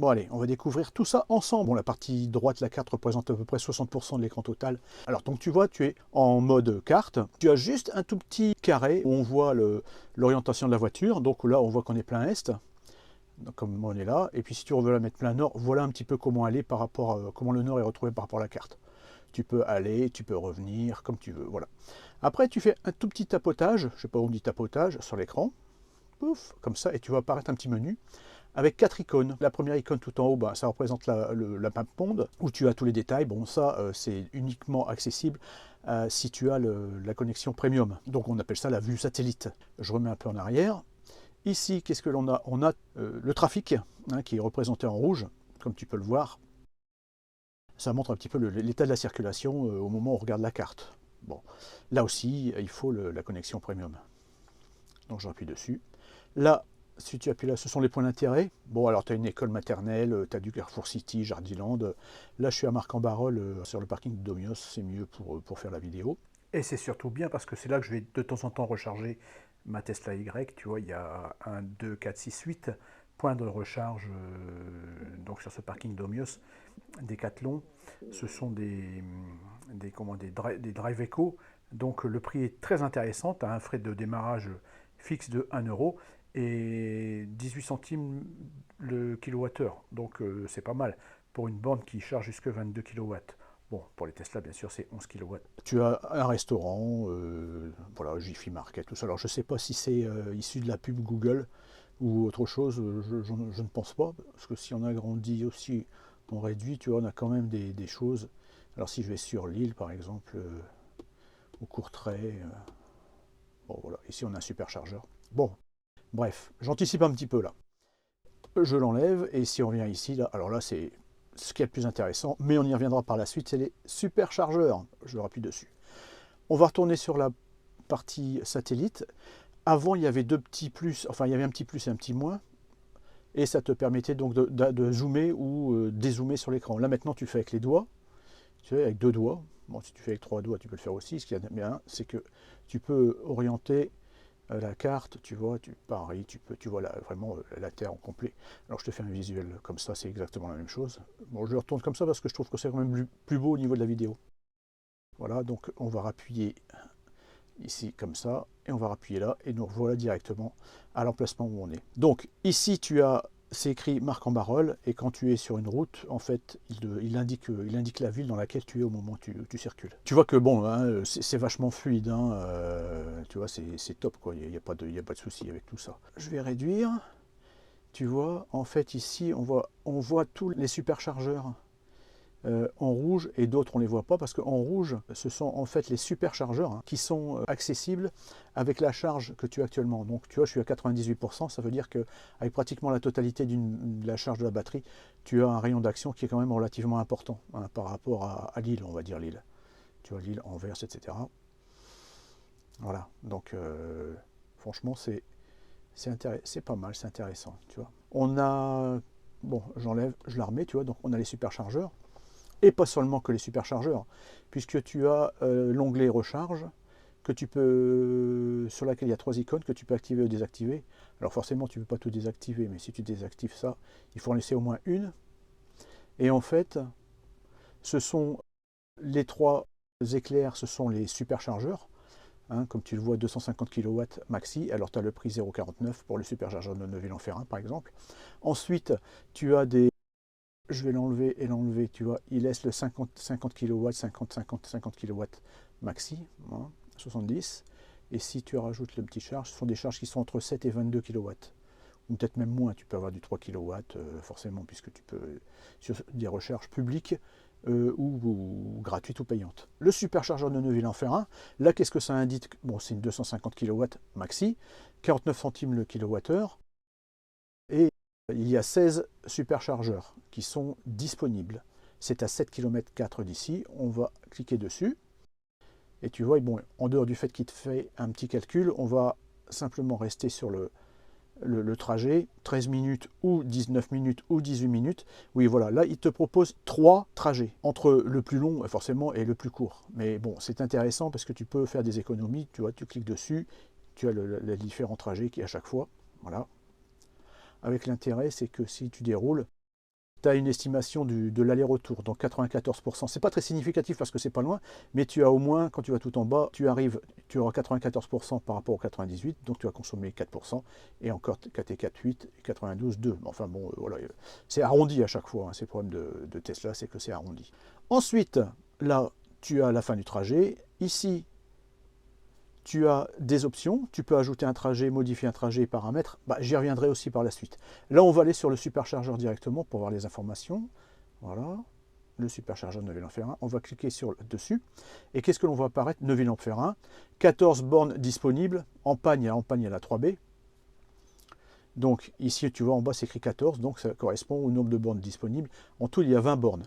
Bon allez, on va découvrir tout ça ensemble. Bon, la partie droite de la carte représente à peu près 60% de l'écran total. Alors donc tu vois, tu es en mode carte. Tu as juste un tout petit carré où on voit l'orientation de la voiture. Donc là, on voit qu'on est plein est, comme on est là. Et puis si tu veux la mettre plein nord, voilà un petit peu comment elle est par rapport à comment le nord est retrouvé par rapport à la carte. Tu peux aller, tu peux revenir, comme tu veux, voilà. Après, tu fais un tout petit tapotage, je sais pas où on dit tapotage, sur l'écran. Pouf, comme ça, et tu vas apparaître un petit menu avec 4 icônes. La première icône tout en haut, bah, ça représente la map monde, où tu as tous les détails. Bon, ça, c'est uniquement accessible si tu as la connexion premium. Donc on appelle ça la vue satellite. Je remets un peu en arrière. Ici, qu'est-ce que l'on a? On a le trafic, hein, qui est représenté en rouge, comme tu peux le voir. Ça montre un petit peu l'état de la circulation au moment où on regarde la carte. Bon, là aussi, il faut la connexion premium. Donc j'appuie dessus. Là, si tu appuies là, ce sont les points d'intérêt. Bon, alors tu as une école maternelle, tu as du Carrefour City, Jardiland. Là, je suis à Marc-en-Barœul sur le parking de Domios, c'est mieux pour faire la vidéo. Et c'est surtout bien parce que c'est là que je vais de temps en temps recharger ma Tesla Y. Tu vois, il y a 1, 2, 4, 6, 8 points de recharge donc sur ce parking Domios. Decathlon, ce sont des Drive Eco. Donc le prix est très intéressant. Tu as un frais de démarrage fixe de 1 euro et 18 centimes le kilowattheure. Donc c'est pas mal pour une borne qui charge jusque 22 kW. Bon, pour les Tesla, bien sûr, c'est 11 kW. Tu as un restaurant, voilà, Jiffy Market, tout ça. Alors, je ne sais pas si c'est issu de la pub Google ou autre chose, je ne pense pas, parce que si on agrandit aussi, on réduit, tu vois, on a quand même des choses. Alors, si je vais sur l'île, par exemple, au Courtrai, bon, voilà, ici on a un superchargeur. Bon, bref, j'anticipe un petit peu là. Je l'enlève, et si on vient ici, là, alors là, c'est ce qui est le plus intéressant, mais on y reviendra par la suite, c'est les superchargeurs. Je rappuie dessus. On va retourner sur la partie satellite. Avant, il y avait deux petits plus, enfin, il y avait un petit plus et un petit moins, et ça te permettait donc de zoomer ou dézoomer sur l'écran. Là, maintenant, tu fais avec les doigts, tu fais avec 2 doigts. Bon, si tu fais avec 3 doigts, tu peux le faire aussi. Ce qui est bien, c'est que tu peux orienter la carte, tu vois, pareil, tu vois vraiment la Terre en complet. Alors je te fais un visuel comme ça, c'est exactement la même chose. Bon, je le retourne comme ça parce que je trouve que c'est quand même plus beau au niveau de la vidéo. Voilà, donc on va appuyer ici comme ça, et on va appuyer là, et nous revoilà directement à l'emplacement où on est. Donc ici tu as, c'est écrit Marc-en-Barœul, et quand tu es sur une route, en fait, il indique la ville dans laquelle tu es au moment où tu circules. Tu vois que bon, hein, c'est vachement fluide, hein, tu vois, c'est top, quoi. Il n'y a pas de souci avec tout ça. Je vais réduire. Tu vois, en fait, ici, on voit tous les superchargeurs en rouge, et d'autres on ne les voit pas parce qu'en rouge ce sont en fait les superchargeurs, hein, qui sont accessibles avec la charge que tu as actuellement. Donc tu vois, je suis à 98%, ça veut dire que avec pratiquement la totalité de la charge de la batterie, tu as un rayon d'action qui est quand même relativement important, hein, par rapport à Lille, on va dire Lille. Tu vois, Lille, Anvers, etc. Voilà, donc franchement c'est pas mal, c'est intéressant, tu vois. On a, bon, j'enlève, je la remets, tu vois, donc on a les superchargeurs. Et pas seulement que les superchargeurs, puisque tu as l'onglet recharge, sur laquelle il y a 3 icônes que tu peux activer ou désactiver. Alors forcément, tu ne peux pas tout désactiver, mais si tu désactives ça, il faut en laisser au moins une. Et en fait, ce sont les 3 éclairs, ce sont les superchargeurs. Hein, comme tu le vois, 250 kW maxi. Alors tu as le prix 0,49 pour le superchargeur de Neuville-en-Ferrain, par exemple. Ensuite, tu as des... Je vais l'enlever et l'enlever, tu vois, il laisse le 50 kW, 50 kW maxi, hein, 70. Et si tu rajoutes le petit charge, ce sont des charges qui sont entre 7 et 22 kW. Ou peut-être même moins, tu peux avoir du 3 kW, forcément, puisque tu peux, sur des recherches publiques ou gratuites ou payantes. Le superchargeur de Neuville-en-Ferrain, là, qu'est-ce que ça indique? Bon, c'est une 250 kW maxi, 49 centimes le kilowattheure, et il y a 16 superchargeurs qui sont disponibles. C'est à 7 km 4 d'ici. On va cliquer dessus. Et tu vois, bon, en dehors du fait qu'il te fait un petit calcul, on va simplement rester sur le trajet, 13 minutes ou 19 minutes ou 18 minutes. Oui, voilà, là, il te propose 3 trajets, entre le plus long, forcément, et le plus court. Mais bon, c'est intéressant parce que tu peux faire des économies. Tu vois, tu cliques dessus, tu as les différents trajets qui à chaque fois. Voilà. Avec l'intérêt, c'est que si tu déroules, tu as une estimation de l'aller-retour, donc 94%. C'est pas très significatif parce que c'est pas loin, mais tu as au moins, quand tu vas tout en bas, tu auras 94% par rapport au 98, donc tu vas consommer 4%, et encore 4 et 4, 8, et 92, 2. Enfin bon, voilà, c'est arrondi à chaque fois, hein. C'est le problème de Tesla, c'est que c'est arrondi. Ensuite, là, tu as la fin du trajet. Ici, tu as des options, tu peux ajouter un trajet, modifier un trajet et paramètres, j'y reviendrai aussi par la suite. Là, on va aller sur le superchargeur directement pour voir les informations. Voilà, le superchargeur Neuville-en-Ferrain. On va cliquer dessus. Et qu'est-ce que l'on voit apparaître? Neuville-en-Ferrain, 14 bornes disponibles. En panne, il y a la 3B. Donc ici, tu vois, en bas, c'est écrit 14, donc ça correspond au nombre de bornes disponibles. En tout, il y a 20 bornes.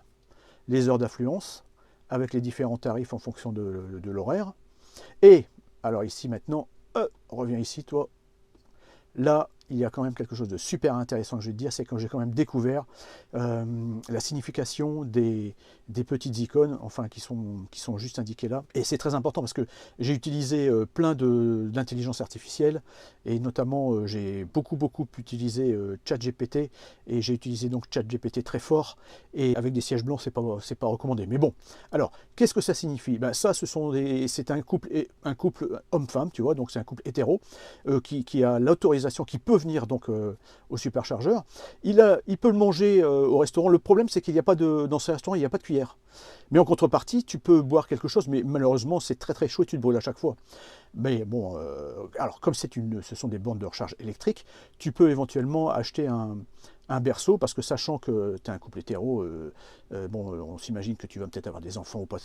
Les heures d'affluence, avec les différents tarifs en fonction de l'horaire. Et alors ici maintenant, reviens ici toi. Là, il y a quand même quelque chose de super intéressant que je vais te dire, c'est quand j'ai quand même découvert la signification des petites icônes, enfin qui sont juste indiquées là. Et c'est très important parce que j'ai utilisé plein d'intelligence artificielle, et notamment j'ai beaucoup utilisé ChatGPT, et j'ai utilisé donc ChatGPT très fort, et avec des sièges blancs, c'est pas recommandé. Mais bon, alors, qu'est-ce que ça signifie? Ça, c'est un couple homme-femme, tu vois, donc c'est un couple hétéro qui a l'autorisation, qui peut venir donc au superchargeur. Il peut le manger au restaurant. Le problème, c'est qu'il n'y a pas dans ce restaurant, il n'y a pas de cuillère. Mais en contrepartie, tu peux boire quelque chose, mais malheureusement, c'est très chaud et tu te brûles à chaque fois. Mais bon, alors comme ce sont des bornes de recharge électrique, tu peux éventuellement acheter un berceau, parce que sachant que tu es un couple hétéro, on s'imagine que tu vas peut-être avoir des enfants ou pas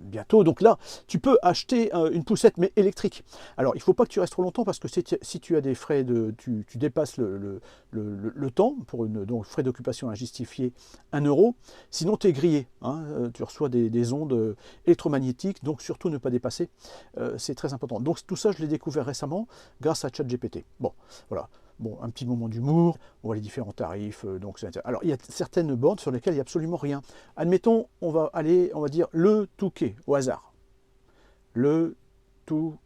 bientôt. Donc là, tu peux acheter une poussette, mais électrique. Alors, il ne faut pas que tu restes trop longtemps, parce que si tu as des frais, tu dépasses le temps, donc frais d'occupation à justifier 1 euro, sinon tu es grillé. Hein, tu reçois des ondes électromagnétiques, donc surtout ne pas dépasser. C'est très important. Donc tout ça, je l'ai découvert récemment grâce à ChatGPT. Bon, voilà. Bon, un petit moment d'humour, on voit les différents tarifs. Alors, il y a certaines bornes sur lesquelles il n'y a absolument rien. Admettons, on va dire le Touquet, au hasard. Le Touquet.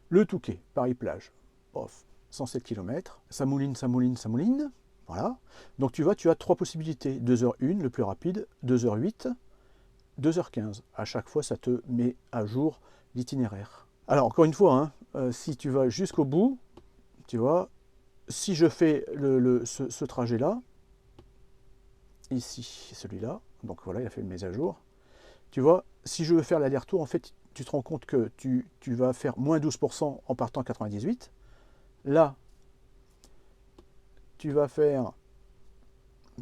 Le Touquet, Paris-Plage. Off, 107 km. Ça mouline. Voilà. Donc tu as 3 possibilités. 2h01, le plus rapide, 2h08, 2h15. À chaque fois, ça te met à jour l'itinéraire. Alors, encore une fois, si tu vas jusqu'au bout, tu vois, si je fais ce trajet-là, ici, celui-là, donc voilà, il a fait une mise à jour. Tu vois, si je veux faire l'aller-retour, en fait, tu te rends compte que tu vas faire moins 12% en partant 98. Là, tu vas faire,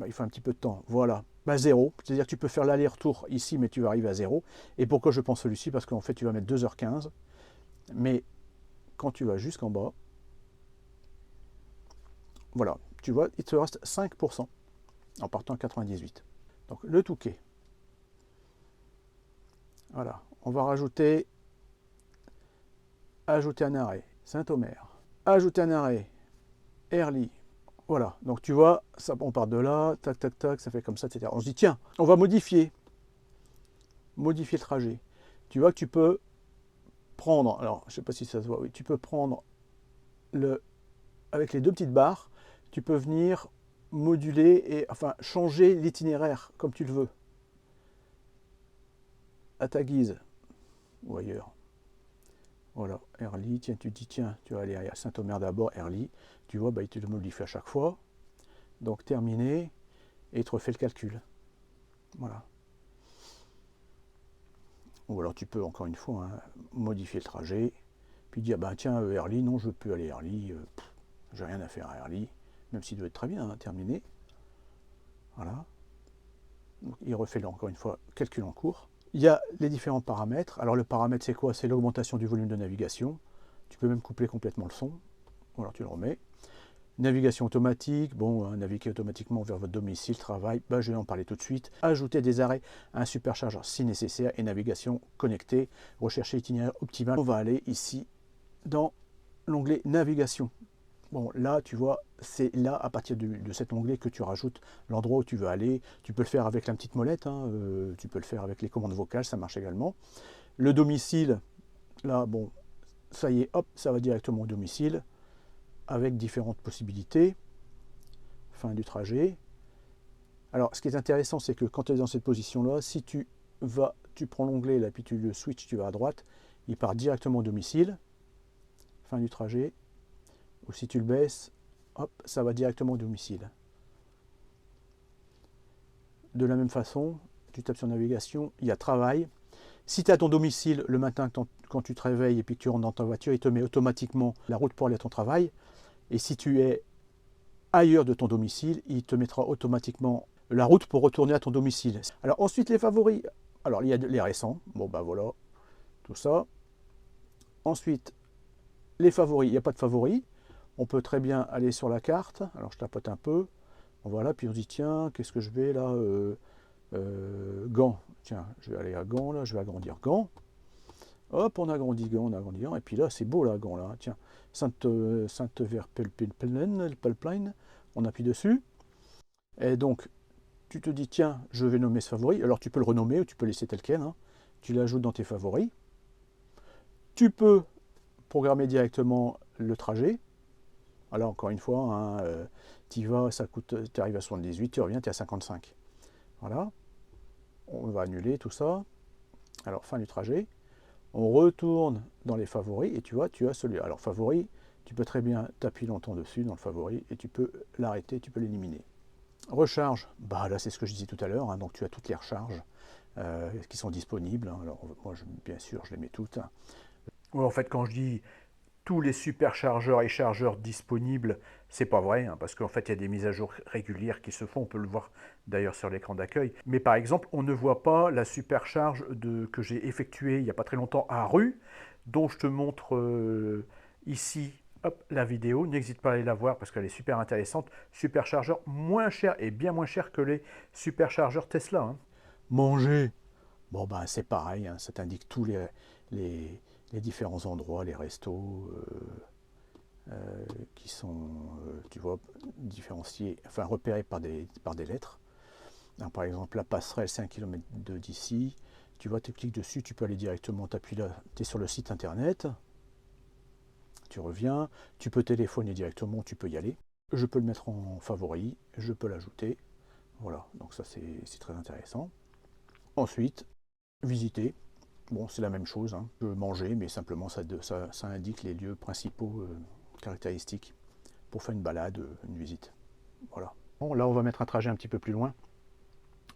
il faut un petit peu de temps, voilà, 0. C'est-à-dire que tu peux faire l'aller-retour ici, mais tu vas arriver à 0. Et pourquoi je pense celui-ci? Parce qu'en fait, tu vas mettre 2h15. Mais quand tu vas jusqu'en bas, voilà, tu vois, il te reste 5% en partant à 98. Donc le Touquet. Voilà, on va ajouter un arrêt, Saint-Omer. Ajouter un arrêt, Herly. Voilà, donc tu vois, ça, on part de là, tac, tac, tac, ça fait comme ça, etc. On se dit, tiens, on va modifier le trajet. Tu vois que tu peux prendre, alors je ne sais pas si ça se voit, oui, tu peux prendre avec les 2 petites barres, tu peux venir moduler changer l'itinéraire comme tu le veux, à ta guise ou ailleurs. Voilà, Herly, tiens, tu te dis, tiens, tu vas aller à Saint-Omer d'abord, Herly, tu vois, il te le modifie à chaque fois. Donc terminé, et il te refait le calcul. Voilà. Ou alors tu peux, encore une fois, modifier le trajet, puis dire, tiens, Herly, non, je ne veux plus aller à Herly, j'ai rien à faire à Herly, même s'il doit être très bien, terminé. Voilà. Donc, il refait encore une fois calcul en cours. Il y a les différents paramètres. Alors le paramètre, c'est quoi? C'est l'augmentation du volume de navigation. Tu peux même couper complètement le son. Ou alors tu le remets. Navigation automatique, naviguer automatiquement vers votre domicile, travail, je vais en parler tout de suite. Ajouter des arrêts à un superchargeur si nécessaire, et navigation connectée. Rechercher l'itinéraire optimal. On va aller ici dans l'onglet navigation. Bon, là, tu vois, c'est là, à partir de cet onglet, que tu rajoutes l'endroit où tu veux aller. Tu peux le faire avec la petite molette, tu peux le faire avec les commandes vocales, ça marche également. Le domicile, là, ça y est, hop, ça va directement au domicile, avec différentes possibilités. fin du trajet. Alors, ce qui est intéressant, c'est que quand tu es dans cette position-là, si tu prends l'onglet, là, puis tu le switches, tu vas à droite, il part directement au domicile, fin du trajet. Ou si tu le baisses, hop, ça va directement au domicile. De la même façon, tu tapes sur navigation, il y a travail. Si tu es à ton domicile le matin quand tu te réveilles et puis que tu rentres dans ta voiture, il te met automatiquement la route pour aller à ton travail. Et si tu es ailleurs de ton domicile, il te mettra automatiquement la route pour retourner à ton domicile. Alors ensuite les favoris. Alors il y a les récents, bon ben voilà, tout ça. Ensuite, les favoris, il n'y a pas de favoris. On peut très bien aller sur la carte. Alors je tapote un peu. Voilà, puis on se dit tiens, qu'est-ce que je vais là Gand. Tiens, je vais aller à Gand là, je vais agrandir Gand. Hop, on agrandit Gand, on agrandit Gand. Et puis là, c'est beau là, Gand là. Tiens, Sainte-Verpelplein, on appuie dessus. Et donc, tu te dis tiens, je vais nommer ce favori. Alors tu peux le renommer ou tu peux laisser tel quel. Hein. Tu l'ajoutes dans tes favoris. Tu peux programmer directement le trajet. Alors encore une fois, hein, tu vas, ça coûte, tu arrives à 78, tu reviens, tu es à 55. Voilà. On va annuler tout ça. Alors fin du trajet. On retourne dans les favoris et tu vois, tu as celui-là. Alors favori, tu peux très bien t'appuyer longtemps dessus dans le favori et tu peux l'arrêter, tu peux l'éliminer. Recharge, bah là c'est ce que je disais tout à l'heure, hein, donc tu as toutes les recharges qui sont disponibles. Hein. Alors moi bien sûr je les mets toutes. Ouais, en fait, quand je dis tous les superchargeurs et chargeurs disponibles, c'est pas vrai, hein, parce qu'en fait, il y a des mises à jour régulières qui se font, on peut le voir d'ailleurs sur l'écran d'accueil. Mais par exemple, on ne voit pas la supercharge que j'ai effectuée il n'y a pas très longtemps à Rue, dont je te montre ici hop, la vidéo. N'hésite pas à aller la voir parce qu'elle est super intéressante. Superchargeur moins cher et bien moins cher que les superchargeurs Tesla. Hein. Manger, bon ben c'est pareil, hein, ça t'indique tous les, les différents endroits, les restos qui sont, tu vois, différenciés, enfin repérés par des lettres. Alors, par exemple, la passerelle, c'est 1 km d'ici. Tu vois, tu cliques dessus, tu peux aller directement, t'appuies là, tu es sur le site internet. Tu reviens, tu peux téléphoner directement, tu peux y aller. Je peux le mettre en favori, je peux l'ajouter. Voilà, donc ça c'est très intéressant. Ensuite, visiter. Bon, c'est la même chose, hein. Je peux manger, mais simplement ça indique les lieux principaux caractéristiques pour faire une balade, une visite. Voilà. Bon, là, on va mettre un trajet un petit peu plus loin.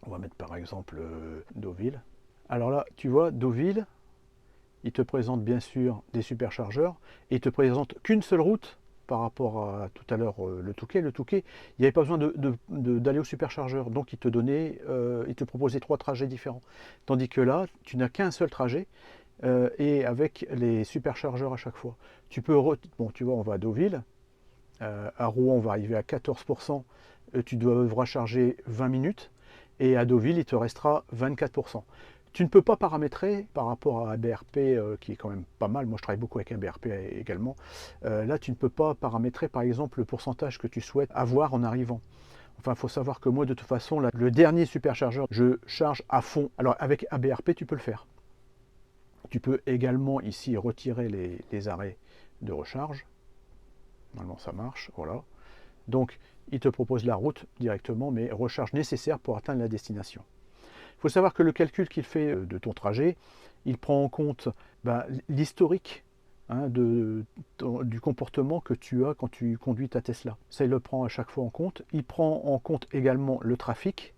On va mettre par exemple Deauville. Alors là, tu vois, Deauville, il te présente bien sûr des superchargeurs et il te présente qu'une seule route par rapport à tout à l'heure le Touquet. Le Touquet, il n'y avait pas besoin d'aller au superchargeur, donc il te proposait 3 trajets différents. Tandis que là, tu n'as qu'un seul trajet et avec les superchargeurs à chaque fois. Bon, tu vois, on va à Deauville, à Rouen, on va arriver à 14%, tu dois recharger 20 minutes, et à Deauville, il te restera 24%. Tu ne peux pas paramétrer par rapport à ABRP, qui est quand même pas mal. Moi, je travaille beaucoup avec ABRP également. Là, tu ne peux pas paramétrer, par exemple, le pourcentage que tu souhaites avoir en arrivant. Enfin, il faut savoir que moi, de toute façon, là, le dernier superchargeur, je charge à fond. Alors, avec ABRP, tu peux le faire. Tu peux également ici retirer les arrêts de recharge. Normalement, ça marche. Voilà. Donc, il te propose la route directement, mais recharge nécessaire pour atteindre la destination. Il faut savoir que le calcul qu'il fait de ton trajet, il prend en compte l'historique hein, du comportement que tu as quand tu conduis ta Tesla. Ça, il le prend à chaque fois en compte. Il prend en compte également le trafic,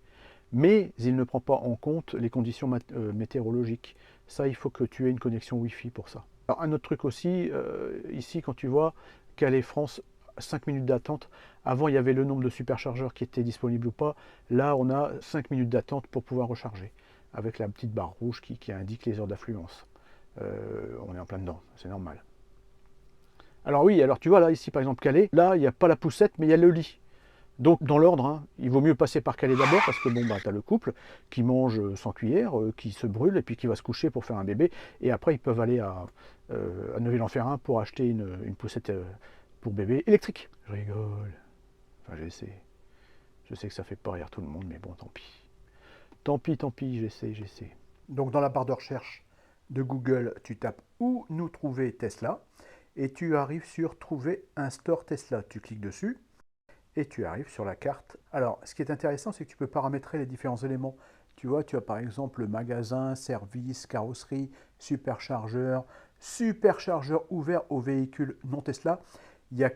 mais il ne prend pas en compte les conditions météorologiques. Ça, il faut que tu aies une connexion Wi-Fi pour ça. Alors, un autre truc aussi, ici, quand tu vois Calais-France, 5 minutes d'attente. Avant, il y avait le nombre de superchargeurs qui étaient disponibles ou pas. Là, on a 5 minutes d'attente pour pouvoir recharger, avec la petite barre rouge qui indique les heures d'affluence. On est en plein dedans, c'est normal. Alors oui, alors tu vois là, ici par exemple Calais, là, il n'y a pas la poussette, mais il y a le lit. Donc dans l'ordre, hein, il vaut mieux passer par Calais d'abord, parce que bon, bah, tu as le couple qui mange sans cuillère, qui se brûle, et puis qui va se coucher pour faire un bébé. Et après, ils peuvent aller à Neuville-en-Ferrain pour acheter une poussette pour bébé électrique. Je rigole. Enfin, j'essaie. Je sais que ça fait pas rire tout le monde, mais bon, tant pis. Tant pis, j'essaie. Donc dans la barre de recherche de Google, tu tapes où nous trouver Tesla et tu arrives sur trouver un store Tesla. Tu cliques dessus et tu arrives sur la carte. Alors, ce qui est intéressant, c'est que tu peux paramétrer les différents éléments. Tu vois, tu as par exemple le magasin, service, carrosserie, superchargeur, superchargeur ouvert aux véhicules non Tesla. Il y a,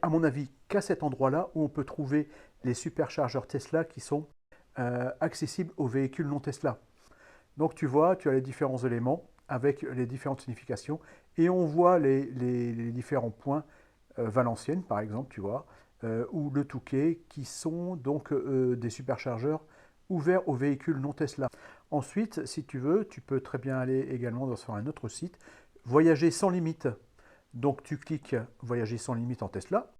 à mon avis, qu'à cet endroit-là où on peut trouver les superchargeurs Tesla qui sont accessibles aux véhicules non Tesla. Donc tu vois, tu as les différents éléments avec les différentes significations et on voit les différents points, Valenciennes par exemple, tu vois, ou le Touquet, qui sont donc des superchargeurs ouverts aux véhicules non Tesla. Ensuite, si tu veux, tu peux très bien aller également sur un autre site, Voyager sans limite. Donc tu cliques Voyager sans limite en Tesla,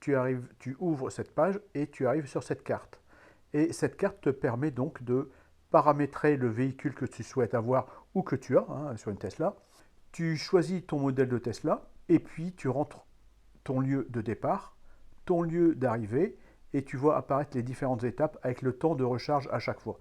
tu ouvres cette page et tu arrives sur cette carte. Et cette carte te permet donc de paramétrer le véhicule que tu souhaites avoir ou que tu as sur une Tesla. Tu choisis ton modèle de Tesla et puis tu rentres ton lieu de départ, ton lieu d'arrivée et tu vois apparaître les différentes étapes avec le temps de recharge à chaque fois.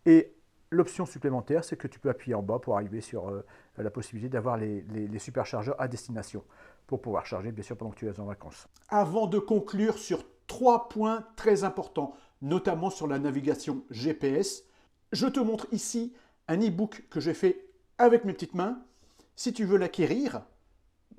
Et l'option supplémentaire, c'est que tu peux appuyer en bas pour arriver sur la possibilité d'avoir les superchargeurs à destination pour pouvoir charger, bien sûr, pendant que tu es en vacances. Avant de conclure sur 3 points très importants, notamment sur la navigation GPS, je te montre ici un e-book que j'ai fait avec mes petites mains. Si tu veux l'acquérir,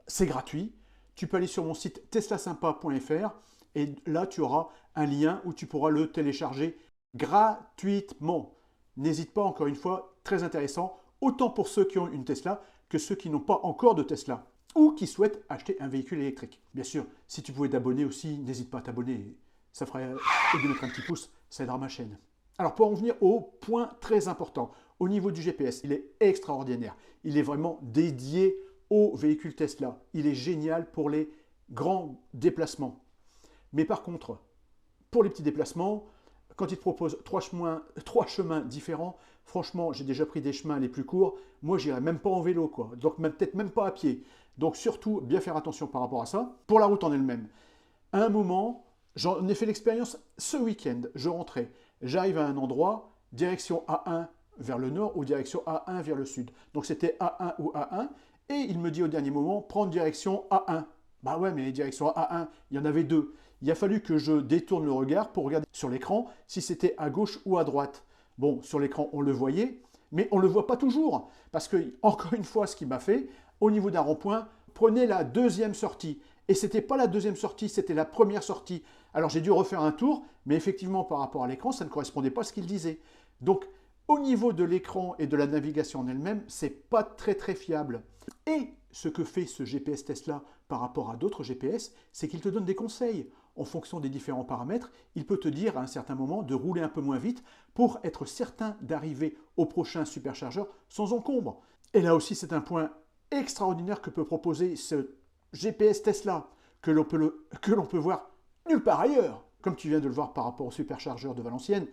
c'est gratuit. Tu peux aller sur mon site teslasympa.fr et là, tu auras un lien où tu pourras le télécharger gratuitement. N'hésite pas, encore une fois, très intéressant, autant pour ceux qui ont une Tesla que ceux qui n'ont pas encore de Tesla ou qui souhaitent acheter un véhicule électrique. Bien sûr, si tu pouvais t'abonner aussi, n'hésite pas à t'abonner. Ça ferait, et de mettre un petit pouce, ça aidera ma chaîne. Alors pour en venir au point très important, au niveau du GPS, il est extraordinaire. Il est vraiment dédié aux véhicules Tesla. Il est génial pour les grands déplacements. Mais par contre, pour les petits déplacements, quand il te propose trois chemins différents, franchement, j'ai déjà pris des chemins les plus courts. Moi, j'irai même pas en vélo, quoi. Donc peut-être même pas à pied. Donc surtout, bien faire attention par rapport à ça. Pour la route en elle-même, à un moment, j'en ai fait l'expérience ce week-end. Je rentrais, j'arrive à un endroit, direction A1 vers le nord ou direction A1 vers le sud. Donc c'était A1 ou A1. Et il me dit au dernier moment, prendre direction A1. Bah ouais, mais direction A1, il y en avait deux. Il a fallu que je détourne le regard pour regarder sur l'écran si c'était à gauche ou à droite. Bon, sur l'écran, on le voyait, mais on ne le voit pas toujours. Parce que, encore une fois, ce qu'il m'a fait, au niveau d'un rond-point, prenez la deuxième sortie. Et ce n'était pas la deuxième sortie, c'était la première sortie. Alors j'ai dû refaire un tour, mais effectivement, par rapport à l'écran, ça ne correspondait pas à ce qu'il disait. Donc, au niveau de l'écran et de la navigation en elle-même, c'est pas très très fiable. Et ce que fait ce GPS Tesla par rapport à d'autres GPS, c'est qu'il te donne des conseils. En fonction des différents paramètres, il peut te dire à un certain moment de rouler un peu moins vite pour être certain d'arriver au prochain superchargeur sans encombre. Et là aussi, c'est un point extraordinaire que peut proposer ce GPS Tesla, que l'on peut voir nulle part ailleurs, comme tu viens de le voir par rapport au superchargeur de Valenciennes.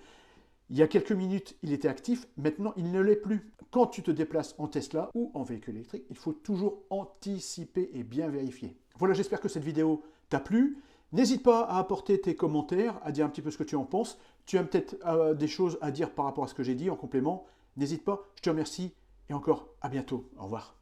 Il y a quelques minutes, il était actif, maintenant il ne l'est plus. Quand tu te déplaces en Tesla ou en véhicule électrique, il faut toujours anticiper et bien vérifier. Voilà, j'espère que cette vidéo t'a plu. N'hésite pas à apporter tes commentaires, à dire un petit peu ce que tu en penses. Tu as peut-être des choses à dire par rapport à ce que j'ai dit en complément. N'hésite pas, je te remercie et encore à bientôt. Au revoir.